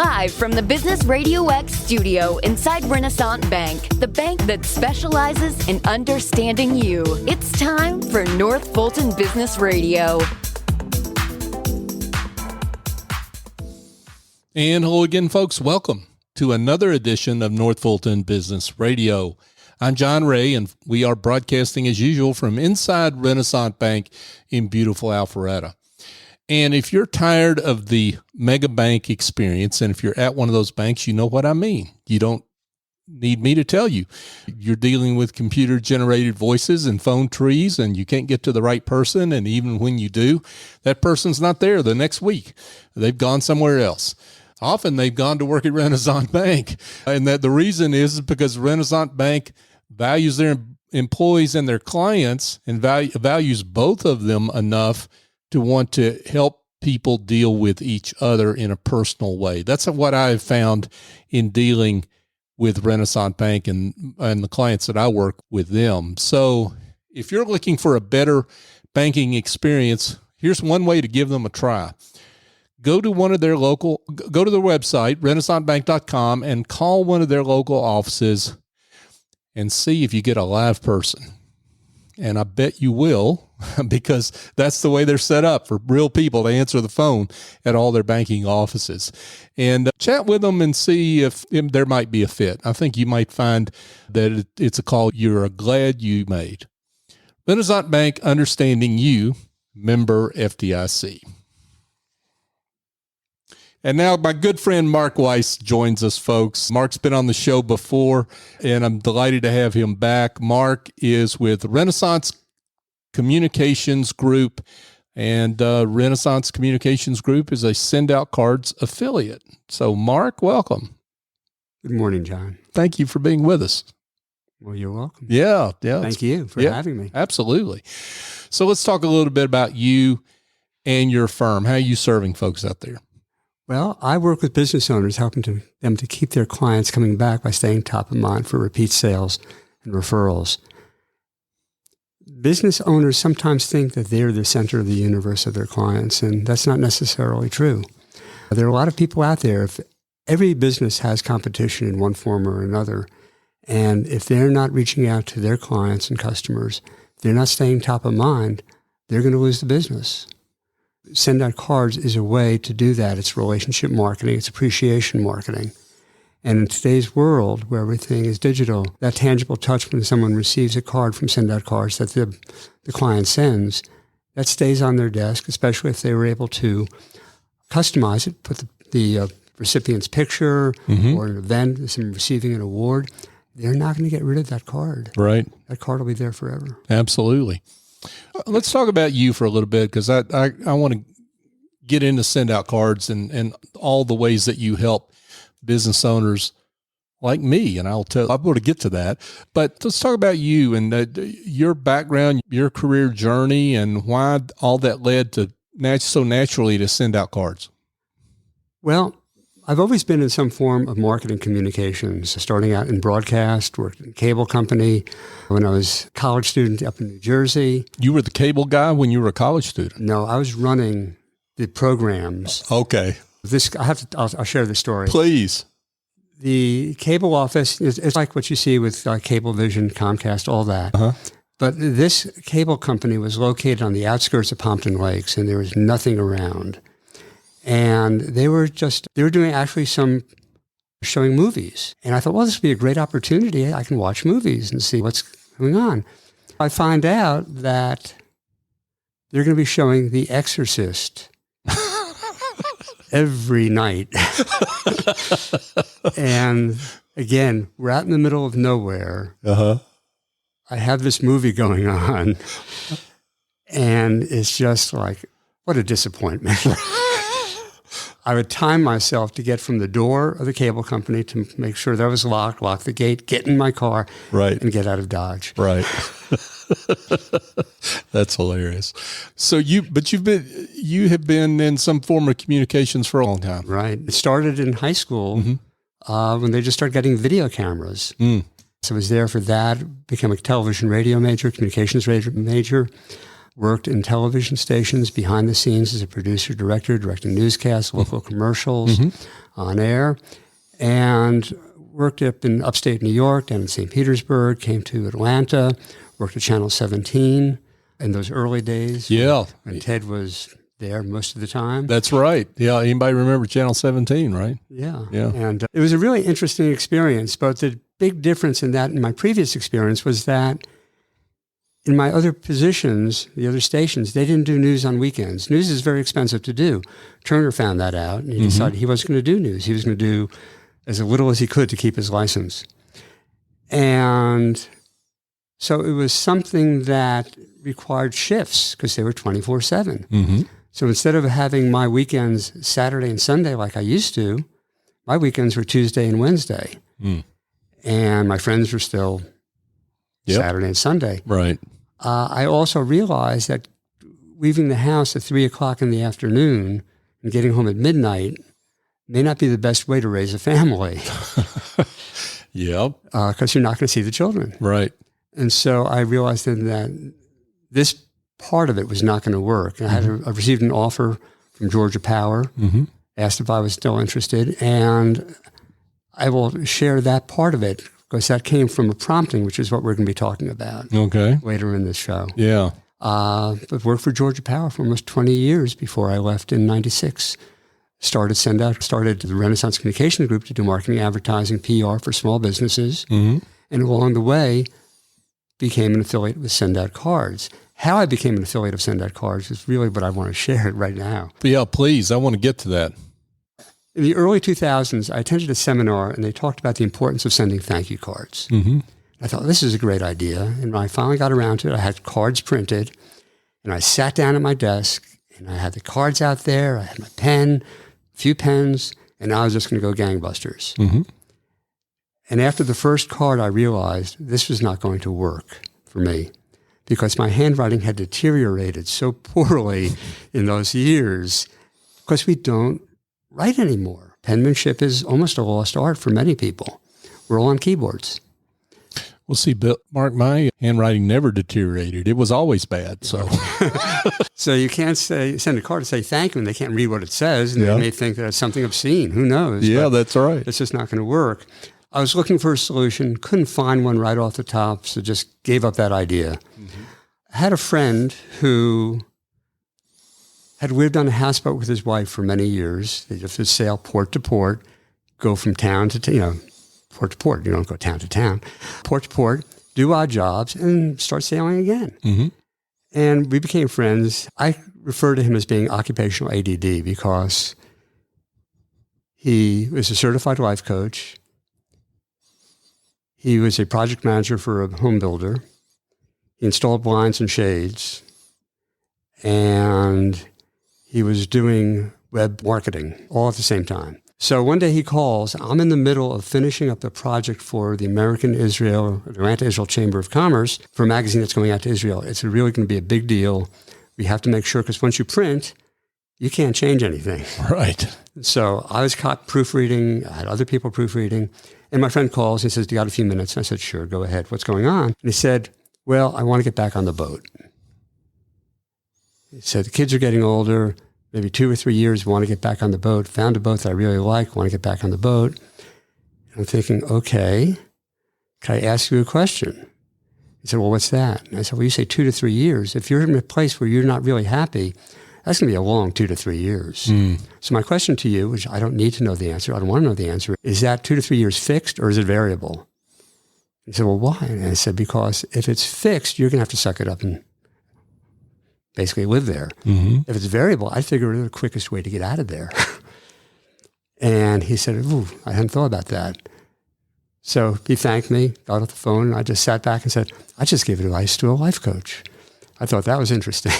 Live from the Business Radio X studio inside Renaissance Bank, the bank that specializes in understanding you. It's time for North Fulton Business Radio. And hello again, folks. Welcome to another edition of North Fulton Business Radio. I'm John Ray, and we are broadcasting as usual from inside Renaissance Bank in beautiful Alpharetta. And if you're tired of the mega bank experience, and if you're at one of those banks, you know what I mean. You don't need me to tell you. You're dealing with computer-generated voices and phone trees, and you can't get to the right person. And even when you do, that person's not there the next week. They've gone somewhere else. Often they've gone to work at Renaissance Bank. And that the reason is because Renaissance Bank values their employees and their clients and values both of them enough to want to help people deal with each other in a personal way. That's what I've found in dealing with Renaissance Bank and the clients that I work with them. So if you're looking for a better banking experience, here's one way to give them a try. Go to their website, renaissancebank.com, and call one of their local offices and see if you get a live person. And I bet you will, because that's the way they're set up for real people to answer the phone at all their banking offices. And chat with them and see if there might be a fit. I think you might find that it's a call you're glad you made. Renaissance Bank, understanding you, member FDIC. And now my good friend Mark Weiss joins us, folks. Mark's been on the show before, and I'm delighted to have him back. Mark is with Renaissance Communications Group, and Renaissance Communications Group is a SendOutCards affiliate. So, Mark, welcome. Good morning, John. Thank you for being with us. Well, you're welcome. Yeah. Thank you for having me. Absolutely. So let's talk a little bit about you and your firm. How are you serving folks out there? Well, I work with business owners, helping them to keep their clients coming back by staying top of mind for repeat sales and referrals. Business owners sometimes think that they're the center of the universe of their clients, and that's not necessarily true. There are a lot of people out there. If every business has competition in one form or another, and if they're not reaching out to their clients and customers, they're not staying top of mind, they're going to lose the business. SendOutCards is a way to do that. It's relationship marketing. It's appreciation marketing. And in today's world where everything is digital, that tangible touch when someone receives a card from SendOutCards that the client sends, that stays on their desk, especially if they were able to customize it, put the recipient's picture or an event, someone receiving an award. They're not going to get rid of that card. Right. That card will be there forever. Absolutely. Let's talk about you for a little bit, because I want to get into SendOutCards and all the ways that you help business owners like me. And I'm going to get to that. But let's talk about you and your background, your career journey, and why all that led to so naturally to SendOutCards. Well, I've always been in some form of marketing communications, starting out in broadcast, worked in a cable company when I was a college student up in New Jersey. You were the cable guy when you were a college student? No, I was running the programs. Okay. I'll share the story. Please. The cable office, it's like what you see with Cablevision, Comcast, all that. Uh-huh. But this cable company was located on the outskirts of Pompton Lakes, and there was nothing around. And they were doing actually some showing movies. And I thought, well, this would be a great opportunity. I can watch movies and see what's going on. I find out that they're going to be showing The Exorcist every night. And again, we're out in the middle of nowhere. Uh-huh. I have this movie going on. And it's just like, what a disappointment. I would time myself to get from the door of the cable company to make sure that was locked, lock the gate, get in my car, right, and get out of Dodge. Right. That's hilarious. So you have been in some form of communications for a long time. Right. It started in high school when they just started getting video cameras. So I was there for that, became a television radio major, communications radio major. worked in television stations behind the scenes as a producer, director, directing newscasts, local commercials, on air, and worked up in upstate New York, down in St. Petersburg, came to Atlanta, worked at Channel 17 in those early days. Yeah. When Ted was there most of the time. That's right. Yeah. Anybody remember Channel 17, right? Yeah. Yeah. And it was a really interesting experience, but the big difference in that and my previous experience was that in my other positions, the other stations, they didn't do news on weekends. News is very expensive to do. Turner found that out, and he decided he wasn't going to do news. He was going to do as little as he could to keep his license. And so it was something that required shifts because they were 24/7. So instead of having my weekends Saturday and Sunday like I used to, my weekends were Tuesday and Wednesday. And my friends were still Saturday and Sunday. Right. I also realized that leaving the house at 3 o'clock in the afternoon and getting home at midnight may not be the best way to raise a family. Yep. Because you're not going to see the children. Right. And so I realized then that this part of it was not going to work. And I received an offer from Georgia Power, asked if I was still interested, and I will share that part of it because that came from a prompting, which is what we're going to be talking about later in this show. Yeah. But worked for Georgia Power for almost 20 years before I left in 96. Started the Renaissance Communication Group to do marketing, advertising, PR for small businesses. And along the way, became an affiliate with SendOutCards. How I became an affiliate of SendOutCards is really what I want to share right now. But yeah, please. I want to get to that. In the early 2000s, I attended a seminar, and they talked about the importance of sending thank you cards. I thought, this is a great idea. And when I finally got around to it, I had cards printed, and I sat down at my desk, and I had the cards out there. I had my pen, a few pens, and I was just going to go gangbusters. And after the first card, I realized this was not going to work for me because my handwriting had deteriorated so poorly in those years because we don't write anymore. Penmanship is almost a lost art for many people. We're all on keyboards. Well, see, Bill, Mark, my handwriting never deteriorated. It was always bad. So So you can't send a card to say thank you, and they can't read what it says, and they may think that it's something obscene. Who knows? Yeah, but that's right. it's just not going to work. I was looking for a solution, couldn't find one right off the top, so just gave up that idea. I had a friend who had lived on a houseboat with his wife for many years. They just sail port to port, go from town to, port to port. You don't go town to town. Port to port, do odd jobs, and start sailing again. And we became friends. I refer to him as being occupational ADD because he was a certified life coach. He was a project manager for a home builder. He installed blinds and shades. And he was doing web marketing all at the same time. So one day he calls. I'm in the middle of finishing up the project for the Atlanta Israel Chamber of Commerce for a magazine that's going out to Israel. It's really going to be a big deal. We have to make sure, because once you print, you can't change anything. Right. So I was caught proofreading. I had other people proofreading. And my friend calls and says, "Do you got a few minutes?" And I said, "Sure, go ahead. What's going on?" And he said, "Well, I want to get back on the boat." He said, "The kids are getting older, maybe 2 or 3 years, want to get back on the boat. Found a boat that I really like, want to get back on the boat." And I'm thinking, okay, can I ask you a question? He said, "Well, what's that?" And I said, "Well, you say 2 to 3 years. If you're in a place where you're not really happy, that's going to be a long 2 to 3 years. So my question to you, which I don't need to know the answer, I don't want to know the answer, is that 2 to 3 years fixed or is it variable?" He said, "Well, why?" And I said, "Because if it's fixed, you're going to have to suck it up and basically live there. If it's variable, I figure the quickest way to get out of there." And he said, "Ooh, I hadn't thought about that." So he thanked me, got off the phone, and I just sat back and said, "I just gave advice to a life coach." I thought that was interesting.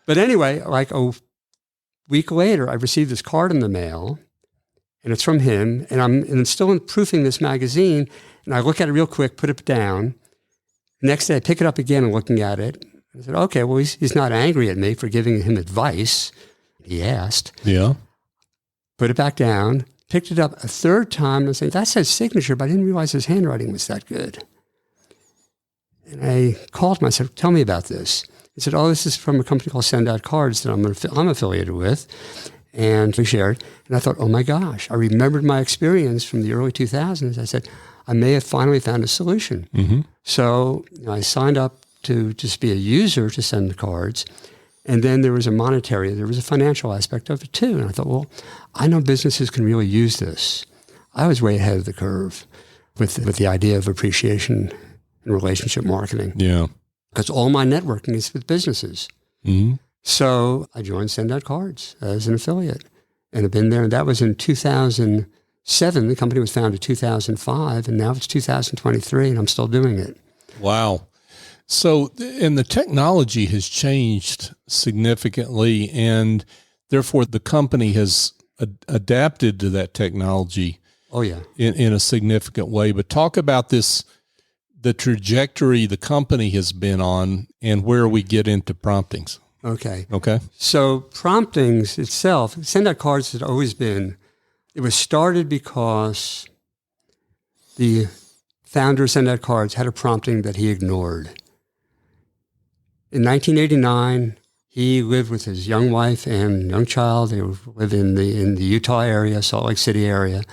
But anyway, like a week later, I received this card in the mail, and it's from him, and I'm still proofing this magazine, and I look at it real quick, put it down. The next day, I pick it up again and looking at it. I said, okay, well, he's not angry at me for giving him advice. He asked. Yeah. Put it back down, picked it up a third time, and said, "That's his signature, but I didn't realize his handwriting was that good." And I called him. I said, "Tell me about this." He said, this is from a company called SendOutCards that I'm affiliated with. And we shared. And I thought, oh my gosh, I remembered my experience from the early 2000s. I said, I may have finally found a solution. Mm-hmm. So I signed up to just be a user to send the cards. And then there was a financial aspect of it too. And I thought, well, I know businesses can really use this. I was way ahead of the curve with the idea of appreciation and relationship marketing. Yeah. Because all my networking is with businesses. Mm-hmm. So I joined SendOutCards as an affiliate and have been there. And that was in 2007. The company was founded in 2005, and now it's 2023, and I'm still doing it. Wow. So, and the technology has changed significantly, and therefore the company has adapted to that technology. Oh, yeah. In a significant way. But talk about the trajectory the company has been on and where we get into promptings. Okay. So promptings itself, SendOutCards had always been, it was started because the founder of SendOutCards had a prompting that he ignored. In 1989, he lived with his young wife and young child. They lived in the Utah area, Salt Lake City area.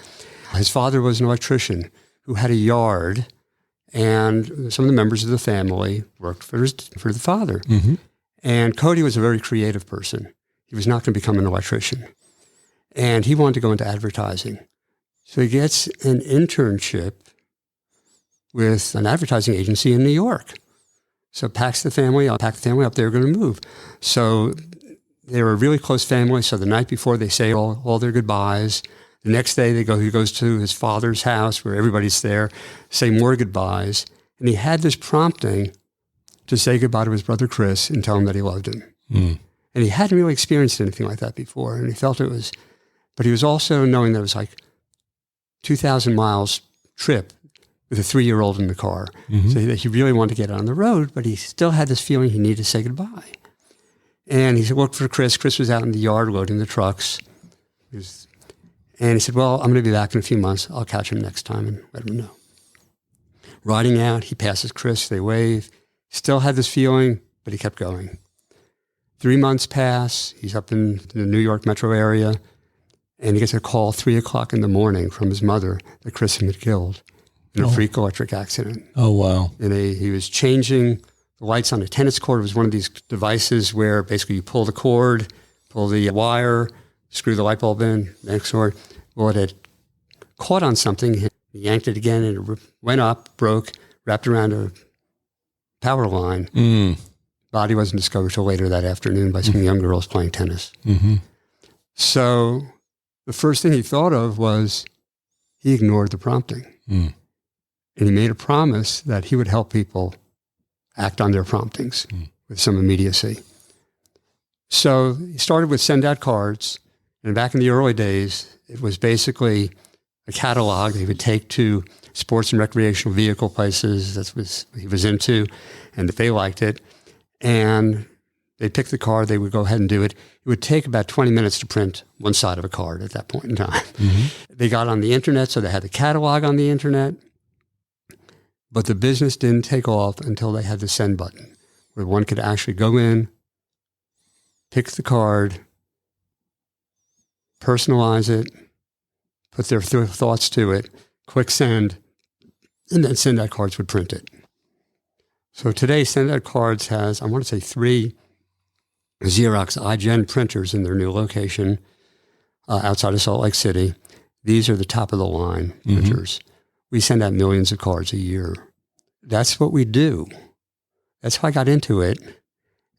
His father was an electrician who had a yard, and some of the members of the family worked for the father. Mm-hmm. And Cody was a very creative person. He was not going to become an electrician. And he wanted to go into advertising. So he gets an internship with an advertising agency in New York. So pack the family up, they were going to move. So they were a really close family. So the night before, they say all their goodbyes. The next day, he goes to his father's house where everybody's there, say more goodbyes. And he had this prompting to say goodbye to his brother Chris and tell him that he loved him. Mm. And he hadn't really experienced anything like that before. And he felt it was, but he was also knowing that it was like 2,000 miles trip with a 3-year-old in the car. Mm-hmm. So he really wanted to get on the road, but he still had this feeling he needed to say goodbye. And he looked for Chris. Chris was out in the yard loading the trucks. And he said, well, I'm going to be back in a few months. I'll catch him next time and let him know. Riding out, he passes Chris. They wave. Still had this feeling, but he kept going. 3 months pass. He's up in the New York metro area, and he gets a call 3 o'clock in the morning from his mother that Chris had been killed in a freak electric accident. Oh, wow. He was changing the lights on a tennis court. It was one of these devices where basically you pull the cord, pull the wire, screw the light bulb in, next door. Well, it had caught on something. He yanked it again, and it went up, broke, wrapped around a power line. Mm. Body wasn't discovered till later that afternoon by some young girls playing tennis. Mm-hmm. So the first thing he thought of was he ignored the prompting. Mm. And he made a promise that he would help people act on their promptings with some immediacy. So he started with SendOutCards. And back in the early days, it was basically a catalog that he would take to sports and recreational vehicle places. That's what he was into, and if they liked it. And they'd pick the card, they would go ahead and do it. It would take about 20 minutes to print one side of a card at that point in time. Mm-hmm. They got on the internet, so they had the catalog on the internet. But the business didn't take off until they had the send button, where one could actually go in, pick the card, personalize it, put their thoughts to it, quick send, and then SendOutCards would print it. So today, SendOutCards has, I want to say, 3 Xerox iGen printers in their new location outside of Salt Lake City. These are the top of the line printers. Mm-hmm. We send out millions of cards a year. That's what we do. That's how I got into it.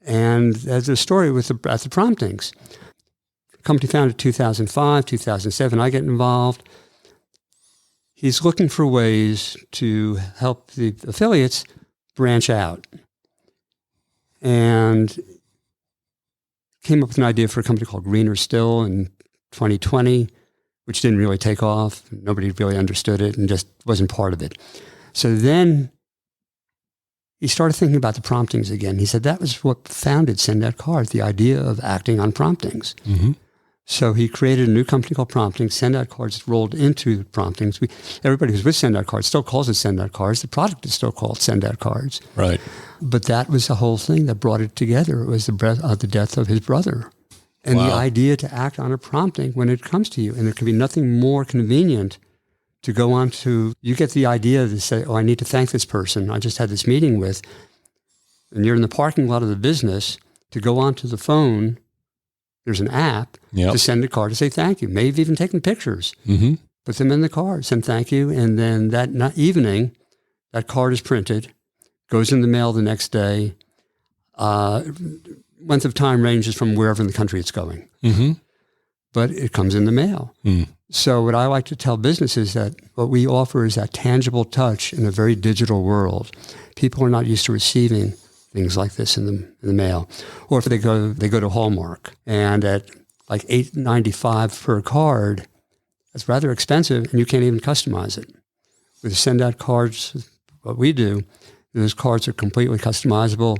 And there's a story with the promptings. The company founded in 2005, 2007, I get involved. He's looking for ways to help the affiliates branch out. And came up with an idea for a company called Greener Still in 2020, which didn't really take off. Nobody really understood it and just wasn't part of it. So then he started thinking about the promptings again. He said that was what founded SendOutCards, the idea of acting on promptings. Mm-hmm. So he created a new company called Prompting. SendOutCards rolled into Promptings. Everybody who's with SendOutCards still calls it SendOutCards. The product is still called SendOutCards. Right. But that was the whole thing that brought it together. It was the death of his brother. And the idea to act on a prompting when it comes to you. And there can be nothing more convenient to go on to, you get the idea to say, oh, I need to thank this person I just had this meeting with. And you're in the parking lot of the business, to go onto the phone, there's an app to send a card to say thank you. Maybe even taken pictures. Mm-hmm. Put them in the card, send thank you. And then that evening, that card is printed, goes in the mail the next day. Length of time ranges from wherever in the country it's going. Mm-hmm. But it comes in the mail. Mm. So what I like to tell businesses that what we offer is that tangible touch in a very digital world. People are not used to receiving things like this in the mail. Or if they go to Hallmark, and at like $8.95 per card, that's rather expensive, and you can't even customize it. With SendOutCards, what we do, those cards are completely customizable.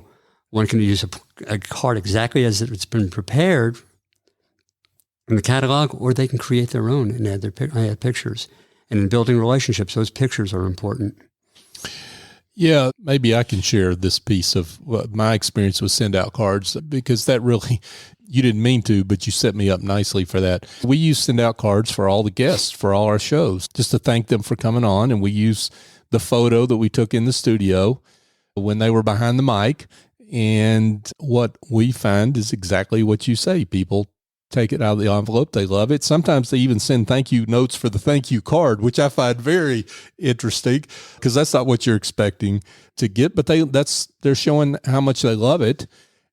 One can use a card exactly as it's been prepared in the catalog, or they can create their own and add pictures. And in building relationships, those pictures are important. Yeah, maybe I can share this piece of my experience with SendOutCards, because that really, you didn't mean to, but you set me up nicely for that. We use SendOutCards for all the guests, for all our shows, just to thank them for coming on. And we use the photo that we took in the studio when they were behind the mic. And what we find is exactly what you say. People take it out of the envelope. They love it. Sometimes they even send thank you notes for the thank you card, which I find very interesting, because that's not what you're expecting to get, but they're showing how much they love it,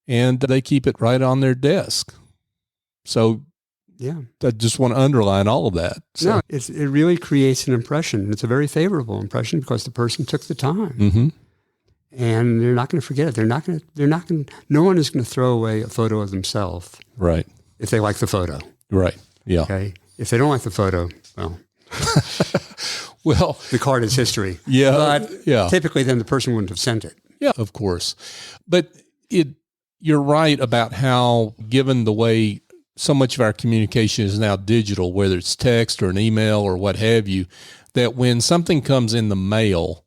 and they keep it right on their desk. So yeah, I just want to underline all of that. So. No, it really creates an impression. It's a very favorable impression because the person took the time. Mm-hmm. And they're not going to forget it. No one is going to throw away a photo of themselves. Right. If they like the photo. Right. Yeah. Okay. If they don't like the photo, well, well, the card is history. Yeah. But typically then the person wouldn't have sent it. Yeah, of course. But you're right about how, given the way so much of our communication is now digital, whether it's text or an email or what have you, that when something comes in the mail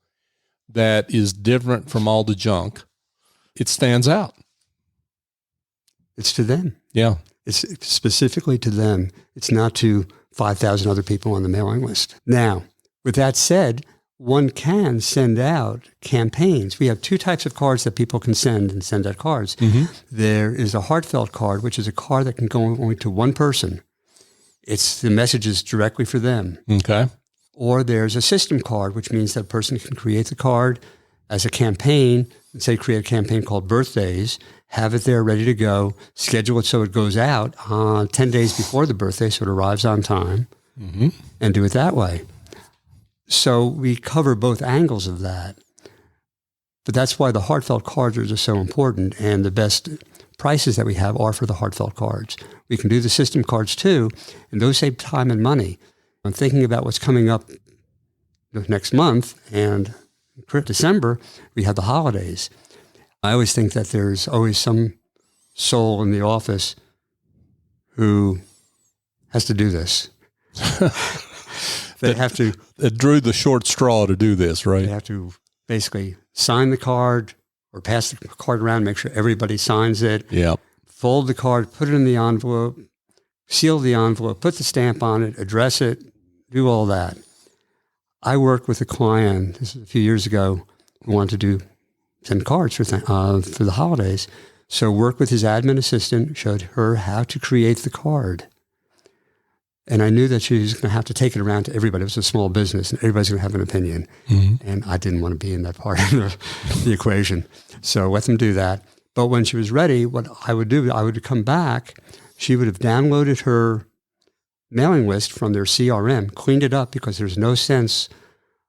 that is different from all the junk, it stands out. It's to them. Yeah. It's specifically to them. It's not to 5,000 other people on the mailing list. Now, with that said, one can send out campaigns. We have two types of cards that people can send and send out cards. Mm-hmm. There is a heartfelt card, which is a card that can go only to one person. The message is directly for them. Okay. Or there's a system card, which means that a person can create the card as a campaign, and say create a campaign called Birthdays, have it there ready to go, schedule it so it goes out 10 days before the birthday so it arrives on time, mm-hmm. and do it that way. So we cover both angles of that. But that's why the heartfelt cards are just so important, and the best prices that we have are for the heartfelt cards. We can do the system cards too, and those save time and money. I'm thinking about what's coming up next month, and December, we have the holidays. I always think that there's always some soul in the office who has to do this. They have to... It drew the short straw to do this, right? They have to basically sign the card or pass the card around, make sure everybody signs it. Yeah. Fold the card, put it in the envelope, seal the envelope, put the stamp on it, address it, do all that. I worked with a client, this was a few years ago, who wanted to send cards for the holidays. So worked with his admin assistant, showed her how to create the card. And I knew that she was going to have to take it around to everybody. It was a small business, and everybody's going to have an opinion. Mm-hmm. And I didn't want to be in that part of the equation. So let them do that. But when she was ready, what I would do, I would come back. She would have downloaded her mailing list from their CRM, cleaned it up, because there's no sense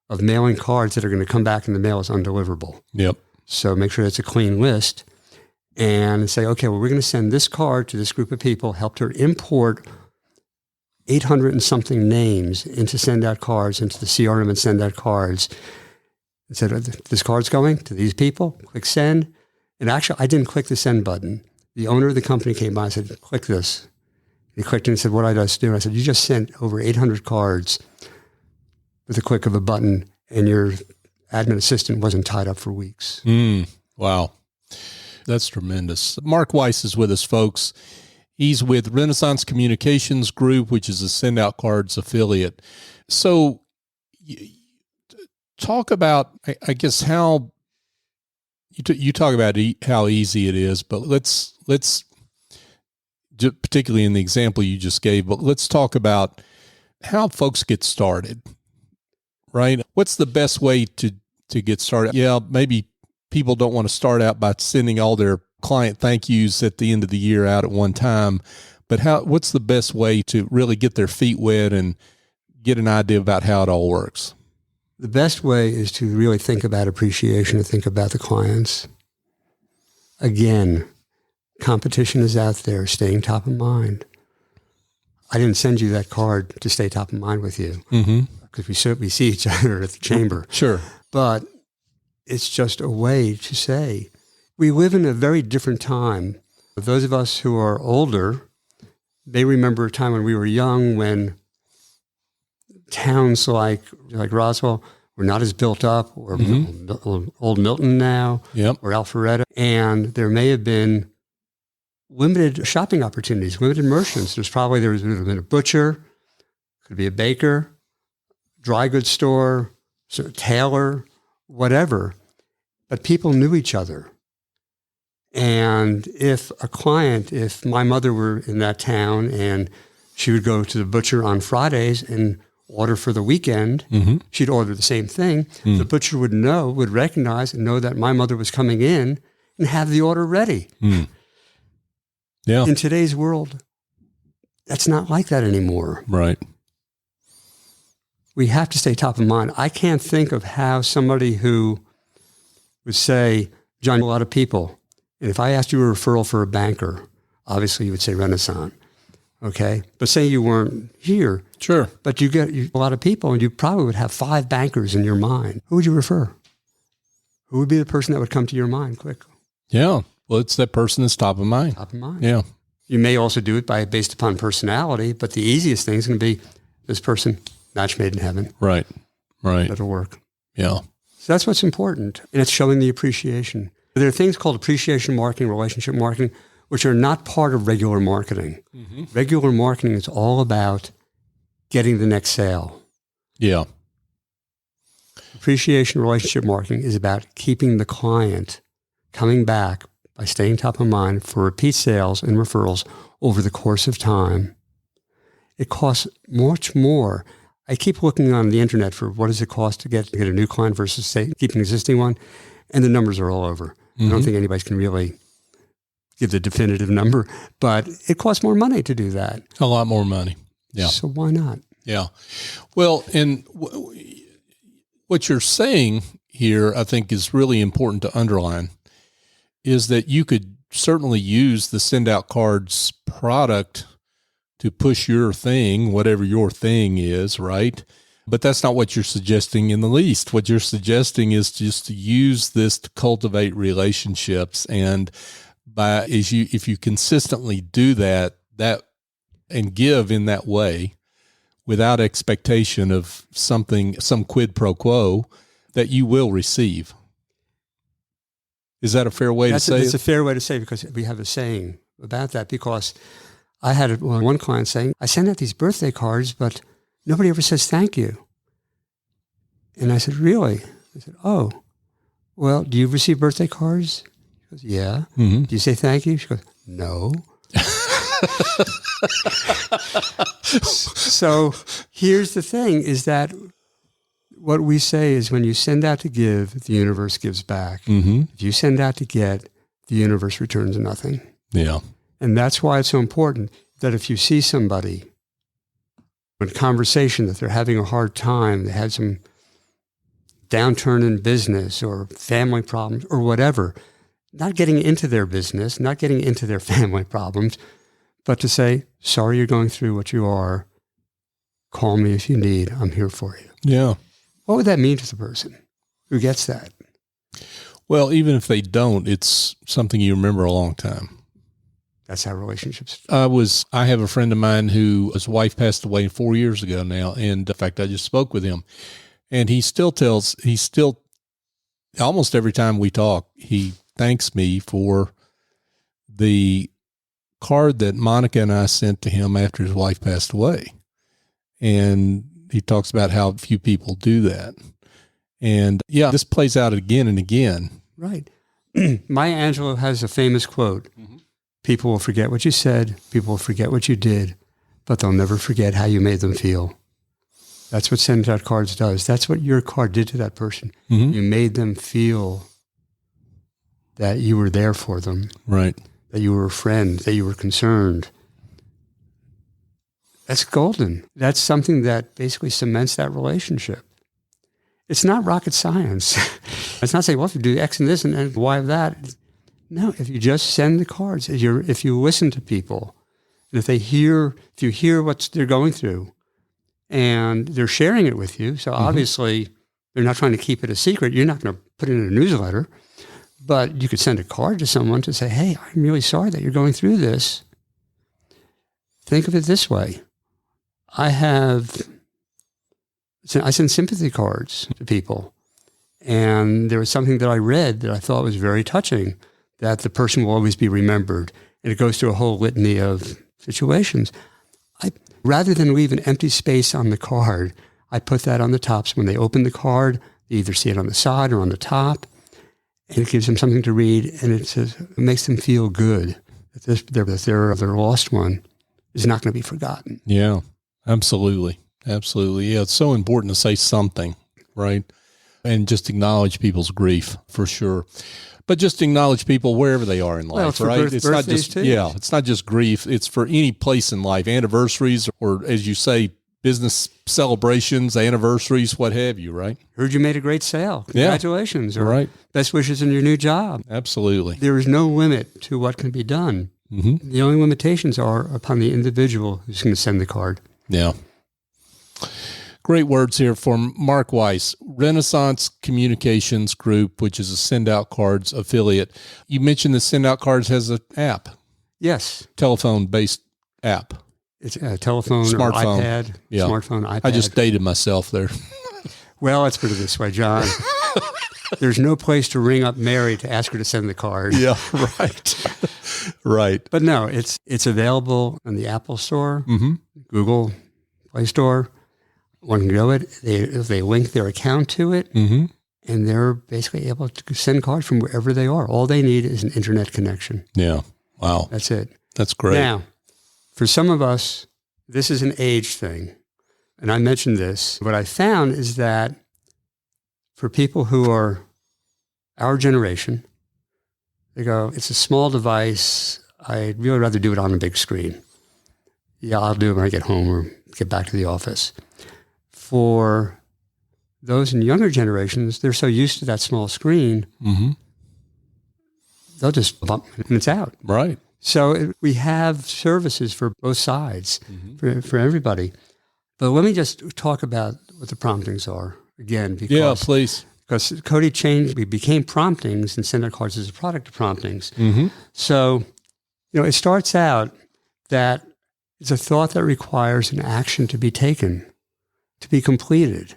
of mailing cards that are going to come back in the mail as undeliverable. Yep. So make sure it's a clean list and say, okay, well, we're going to send this card to this group of people, helped her import 800 and something names into SendOutCards, into the CRM and SendOutCards, and said, this card's going to these people, click send. And actually, I didn't click the send button. The owner of the company came by and said, click this. He clicked and he said, what did I just do? I said, you just sent over 800 cards with a click of a button, and your admin assistant wasn't tied up for weeks. Wow. That's tremendous. Mark Weiss is with us, folks. He's with Renaissance Communications Group, which is a SendOutCards affiliate. So talk about, I guess, how you talk about how easy it is, but let's particularly in the example you just gave, but let's talk about how folks get started, right? What's the best way to get started? Yeah, maybe people don't want to start out by sending all their client thank yous at the end of the year out at one time, but what's the best way to really get their feet wet and get an idea about how it all works? The best way is to really think about appreciation and think about the clients. Again, competition is out there, staying top of mind. I didn't send you that card to stay top of mind with you because we see each other at the chamber. Sure. But it's just a way to say, we live in a very different time. Those of us who are older, they remember a time when we were young, when towns like Roswell were not as built up, or Old Milton now, or Alpharetta, and there may have been limited shopping opportunities, limited merchants. There would have been a butcher, could be a baker, dry goods store, tailor, whatever. But people knew each other. And if my mother were in that town and she would go to the butcher on Fridays and order for the weekend, she'd order the same thing. The butcher would recognize and know that my mother was coming in and have the order ready. Yeah. In today's world, that's not like that anymore. Right. We have to stay top of mind. I can't think of how somebody who would say, John, a lot of people, and if I asked you a referral for a banker, obviously you would say Renaissance, okay? But say you weren't here. Sure. But you get a lot of people, and you probably would have 5 bankers in your mind. Who would you refer? Who would be the person that would come to your mind quick? Yeah. Well, it's that person that's top of mind. Top of mind. Yeah. You may also do it based upon personality, but the easiest thing is going to be this person, match made in heaven. Right. Right. That'll work. Yeah. So that's what's important. And it's showing the appreciation. There are things called appreciation marketing, relationship marketing, which are not part of regular marketing. Regular marketing is all about getting the next sale. Yeah. Appreciation relationship marketing is about keeping the client coming back by staying top of mind for repeat sales and referrals over the course of time. It costs much more. I keep looking on the internet for what does it cost to get a new client versus keep an existing one, and the numbers are all over. I don't think anybody can really give the definitive number, but it costs more money to do that. A lot more money. Yeah. So why not? Yeah. Well, and what you're saying here, I think, is really important to underline, is that you could certainly use the SendOutCards product to push your thing, whatever your thing is, right? But that's not what you're suggesting in the least. What you're suggesting is just to use this to cultivate relationships, and if you consistently do that and give in that way, without expectation of some quid pro quo, that you will receive. Is that a fair way to say it? It's a fair way to say, because we have a saying about that, because I had one client saying, I send out these birthday cards, but nobody ever says thank you. And I said, really? I said, oh, well, do you receive birthday cards? She goes, yeah. Do you say thank you? She goes, no. So here's the thing, is that what we say is, when you send out to give, the universe gives back. If you send out to get, the universe returns nothing. Yeah. And that's why it's so important that if you see somebody in conversation that they're having a hard time, they had some downturn in business or family problems or whatever, not getting into their business, not getting into their family problems, but to say, sorry you're going through what you are. Call me if you need. I'm here for you. Yeah. What would that mean to the person who gets that? Well, even if they don't, it's something you remember a long time. That's how relationships. I have a friend of mine who his wife passed away 4 years ago now. And in fact, I just spoke with him, and he still almost every time we talk, he thanks me for the card that Monica and I sent to him after his wife passed away. And he talks about how few people do that. And yeah, this plays out again and again. Right. Maya Angelou has a famous quote. People will forget what you said, people will forget what you did, but they'll never forget how you made them feel. That's what SendOutCards does. That's what your card did to that person. You made them feel that you were there for them. Right. That you were a friend, that you were concerned. That's golden. That's something that basically cements that relationship. It's not rocket science. It's not saying, well, if you do X and this and Y of that. No, if you just send the cards, if you listen to people, and if you hear what they're going through, and they're sharing it with you, so obviously they're not trying to keep it a secret. You're not going to put it in a newsletter, but you could send a card to someone to say, hey, I'm really sorry that you're going through this. Think of it this way. I send sympathy cards to people, and there was something that I read that I thought was very touching, that the person will always be remembered. And it goes through a whole litany of situations. Rather than leave an empty space on the card, I put that on the top. So when they open the card, they either see it on the side or on the top, and it gives them something to read, and it makes them feel good that their lost one is not going to be forgotten. Yeah, absolutely. Absolutely. Yeah, it's so important to say something, right? And just acknowledge people's grief, for sure. But just acknowledge people wherever they are in life, right? It's not just it's not just grief. It's for any place in life, anniversaries, or as you say, business celebrations, anniversaries, what have you, right? Heard you made a great sale. Congratulations. Yeah. Or best wishes in your new job. Absolutely. There is no limit to what can be done. The only limitations are upon the individual who's going to send the card. Yeah. Great words here from Mark Weiss, Renaissance Communications Group, which is a SendOutCards affiliate. You mentioned that SendOutCards has an app. Yes. Telephone-based app. It's a telephone smartphone. Or iPad. Yeah. Smartphone, iPad. I just dated myself there. Well, let's put it this way, John. There's no place to ring up Mary to ask her to send the card. Yeah, right. Right. But no, it's available in the Apple Store, Google Play Store. One can go if they link their account to it, and they're basically able to send cards from wherever they are. All they need is an internet connection. Yeah. Wow. That's it. That's great. Now, for some of us, this is an age thing. And I mentioned this. What I found is that for people who are our generation, they go, it's a small device. I'd really rather do it on a big screen. Yeah, I'll do it when I get home or get back to the office. For those in younger generations, they're so used to that small screen, they'll just bump and it's out. Right. So we have services for both sides, for everybody. But let me just talk about what the promptings are again. Because, please. Because Cody changed, we became promptings, and SendOutCards is a product of promptings. So, it starts out that it's a thought that requires an action to be taken, to be completed.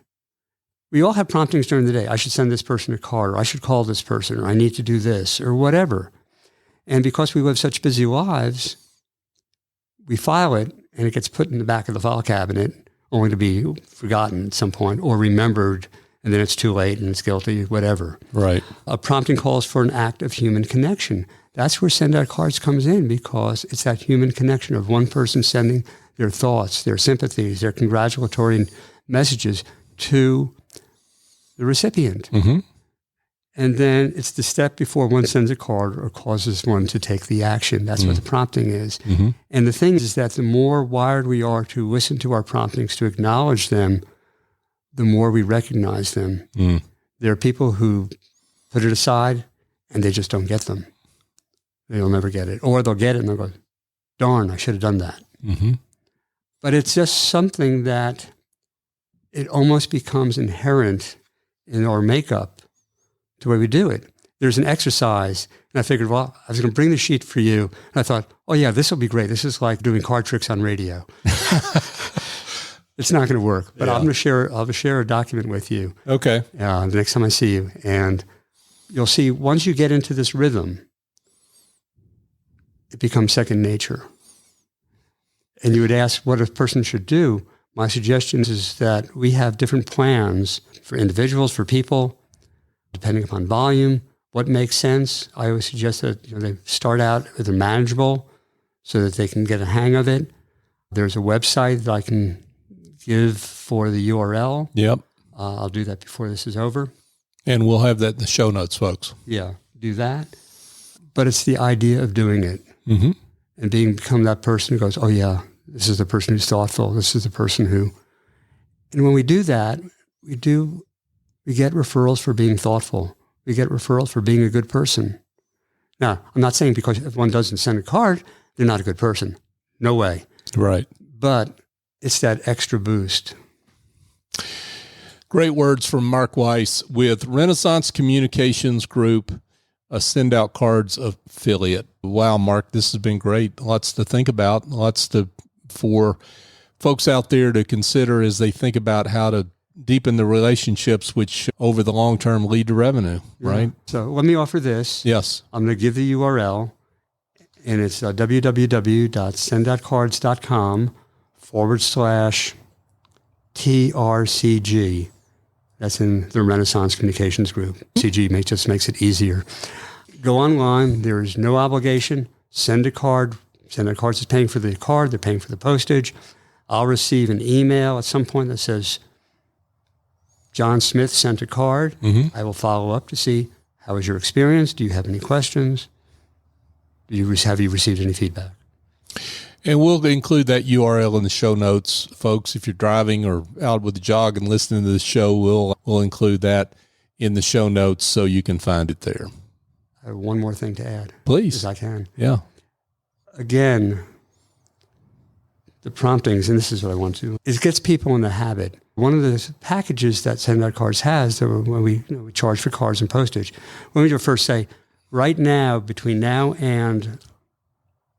We all have promptings during the day. I should send this person a card, or I should call this person, or I need to do this, or whatever. And because we live such busy lives, we file it, and it gets put in the back of the file cabinet, only to be forgotten at some point, or remembered, and then it's too late, and it's guilty, whatever. Right. A prompting calls for an act of human connection. That's where SendOutCards comes in, because it's that human connection of one person sending their thoughts, their sympathies, their congratulatory messages to the recipient. And then it's the step before one sends a card or causes one to take the action. That's what the prompting is. And the thing is that the more wired we are to listen to our promptings, to acknowledge them, the more we recognize them. There are people who put it aside and they just don't get them. They'll never get it. Or they'll get it and they'll go, darn, I should have done that. But it's just something that it almost becomes inherent in our makeup, the way we do it. There's an exercise And I figured, well, I was going to bring the sheet for you. And I thought, oh, yeah, this will be great. This is like doing card tricks on radio. It's not going to work. But I'll share a document with you. Okay. The next time I see you. And you'll see once you get into this rhythm, it becomes second nature. And you would ask what a person should do. My suggestion is that we have different plans for individuals, for people, depending upon volume, what makes sense. I always suggest that they start out with a manageable so that they can get a hang of it. There's a website that I can give for the URL. Yep. I'll do that before this is over. And we'll have that in the show notes, folks. Yeah, do that. But it's the idea of doing it Mm-hmm. and become that person who goes, oh, yeah, this is the person who's thoughtful. This is the person who... And when we do that, we get referrals for being thoughtful. We get referrals for being a good person. Now, I'm not saying because if one doesn't send a card, they're not a good person. No way. Right. But it's that extra boost. Great words from Mark Weiss with Renaissance Communications Group, a SendOutCards affiliate. Wow, Mark, this has been great. Lots to think about, for folks out there to consider as they think about how to deepen the relationships, which over the long term lead to revenue, right? So let me offer this. Yes. I'm going to give the URL, and it's www.sendoutcards.com/TRCG. That's in the Renaissance Communications Group. CG just makes it easier. Go online. There is no obligation. Send a card. SendOutCards is paying for the card. They're paying for the postage. I'll receive an email at some point that says, John Smith sent a card. Mm-hmm. I will follow up to see how was your experience. Do you have any questions? Have you received any feedback? And we'll include that URL in the show notes, folks. If you're driving or out with a jog and listening to the show, we'll include that in the show notes so you can find it there. I have one more thing to add. Please. As I can. Yeah. Again, the promptings, and this is what I want to, it gets people in the habit. One of the packages that SendOutCards has, when we charge for cards and postage, when we first say, right now, between now and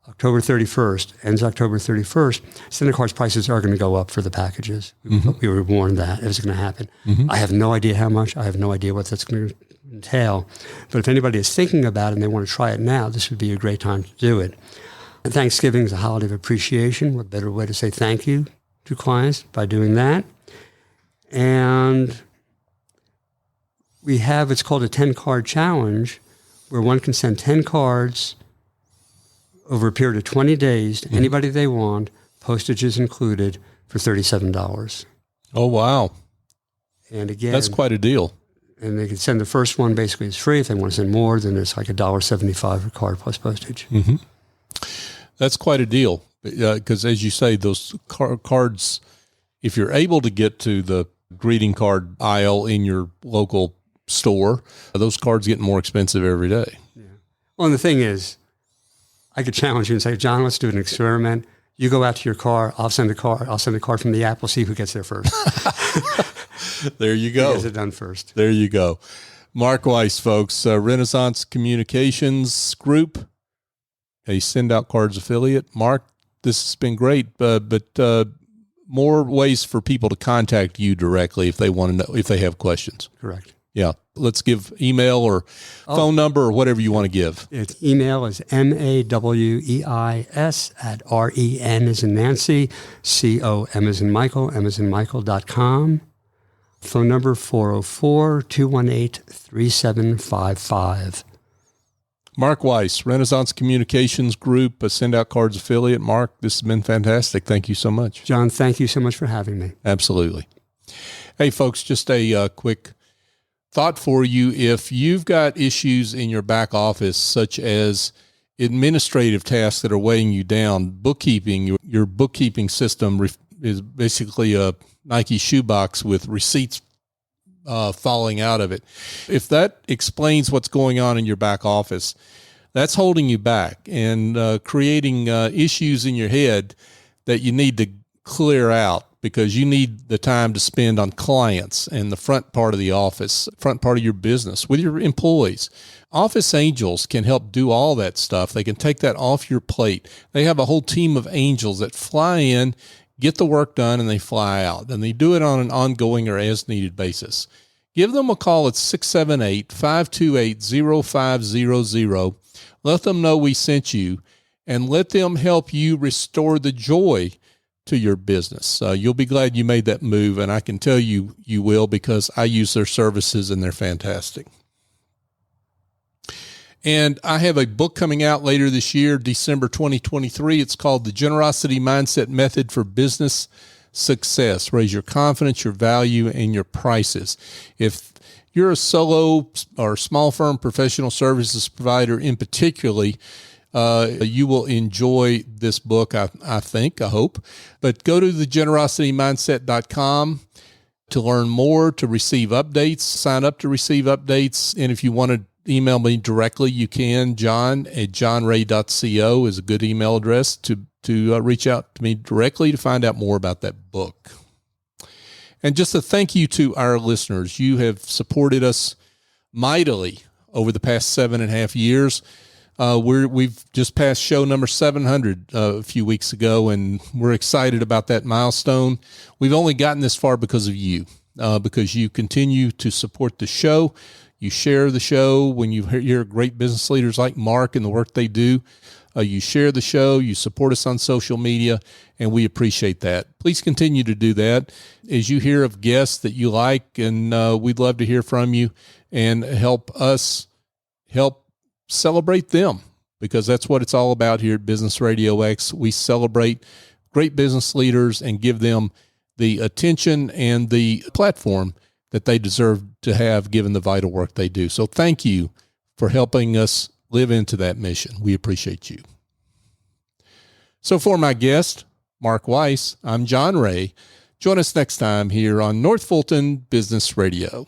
October 31st, ends October 31st, SendOutCards prices are going to go up for the packages. Mm-hmm. We were warned that it was going to happen. Mm-hmm. I have no idea how much. I have no idea what that's going to entail. But if anybody is thinking about it and they want to try it now, this would be a great time to do it. And Thanksgiving is a holiday of appreciation. What better way to say thank you to clients by doing that? And we have, it's called a 10-card challenge, where one can send 10 cards over a period of 20 days to anybody they want, postage is included, for $37. Oh, wow. And again, that's quite a deal. And they can send the first one, basically it's free. If they want to send more, then it's like $1.75 a card plus postage. Mm-hmm. That's quite a deal because, as you say, those cards, if you're able to get to the greeting card aisle in your local store, those cards get more expensive every day. Yeah. Well, and the thing is, I could challenge you and say, John, let's do an experiment. You go out to your car. I'll send a card. I'll send a card from the app. We'll see who gets there first. There you go. Who gets it done first. There you go. Mark Weiss, folks, Renaissance Communications Group, a SendOutCards affiliate. Mark, this has been great, but more ways for people to contact you directly if they want to know, if they have questions. Correct. Yeah. Let's give email or phone number or whatever you want to give. Its email is maweis@ren as in Nancy, com as in Michael, m.com. Phone number 404-218-3755. Mark Weiss, Renaissance Communications Group, a SendOutCards affiliate. Mark, this has been fantastic. Thank you so much. John, thank you so much for having me. Absolutely. Hey, folks, just a quick thought for you. If you've got issues in your back office, such as administrative tasks that are weighing you down, bookkeeping, your bookkeeping system is basically a Nike shoebox with receipts falling out of it. If that explains what's going on in your back office, that's holding you back and creating issues in your head that you need to clear out. because you need the time to spend on clients and the front part of the office, front part of your business with your employees. Office Angels can help do all that stuff. They can take that off your plate. They have a whole team of angels that fly in, get the work done, and they fly out. And they do it on an ongoing or as-needed basis. Give them a call at 678-528-0500. Let them know we sent you, and let them help you restore the joy to your business. You'll be glad you made that move, and I can tell you, you will, because I use their services and they're fantastic. And I have a book coming out later this year, December 2023. It's called The Generosity Mindset Method for Business Success. Raise your confidence, your value, and your prices. If you're a solo or small firm professional services provider in particularly, you will enjoy this book, I hope. But go to thegenerositymindset.com to learn more, to receive updates, sign up to receive updates. And if you want to email me directly, you can. john@johnray.co is a good email address to reach out to me directly to find out more about that book. And just a thank you to our listeners. You have supported us mightily over the past 7.5 years. We've just passed show number 700 a few weeks ago, and we're excited about that milestone. We've only gotten this far because of you, because you continue to support the show. You share the show when you hear great business leaders like Mark and the work they do. You share the show, you support us on social media, and we appreciate that. Please continue to do that as you hear of guests that you like, and we'd love to hear from you and help us help celebrate them, because that's what it's all about here at Business Radio X. We celebrate great business leaders and give them the attention and the platform that they deserve to have given the vital work they do. So thank you for helping us live into that mission. We appreciate you. So for my guest, Mark Weiss, I'm John Ray. Join us next time here on North Fulton Business Radio.